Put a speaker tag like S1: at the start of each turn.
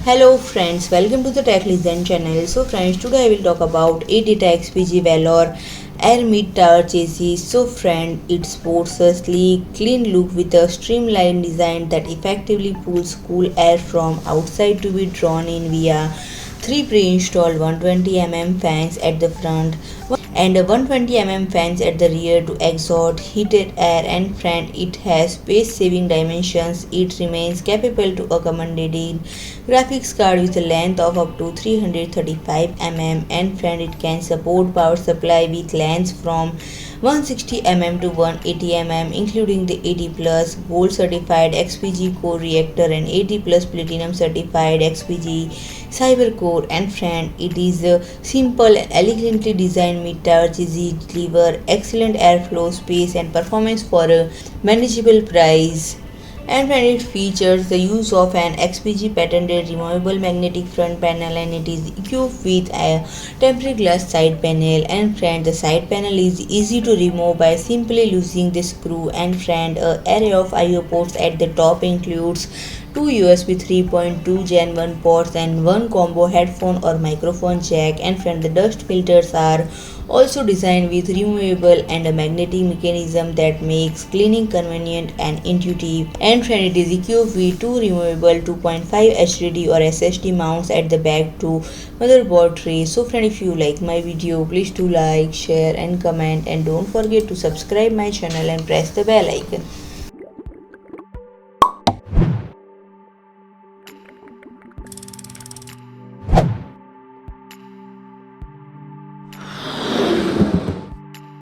S1: Hello friends, welcome to the Tech Listen channel. So friends, today I will talk about ADATA XPG VALOR AIR mid-tower chassis. So friend, it sports a sleek, clean look with a streamlined design that effectively pulls cool air from outside to be drawn in via three pre-installed 120 mm fans at the front and 120 mm fans at the rear to exhaust heated air and front. It has space-saving dimensions. It remains capable to accommodate graphics card with a length of up to 335 mm and front. It can support power supply with lengths from 160 mm to 180 mm, including the 80 plus gold certified XPG CORE reactor and 80 plus platinum certified XPG CYBERCORE and friend. It is a simple and elegantly designed mid-tower chassis, deliver excellent airflow, space and performance for a manageable price. And when it features the use of an XPG patented removable magnetic front panel, and it is equipped with a tempered glass side panel. And friend, the side panel is easy to remove by simply loosening the screw. And friend, a array of I/O ports at the top includes two USB 3.2 Gen 1 ports and one combo headphone or microphone jack. And friend, the dust filters are also designed with removable and a magnetic mechanism that makes cleaning convenient and intuitive. And friend, it is equipped with two removable 2.5 HDD or SSD mounts at the back to motherboard tray. So friend, if you like my video, please do like, share and comment, and don't forget to subscribe my channel and press the bell icon.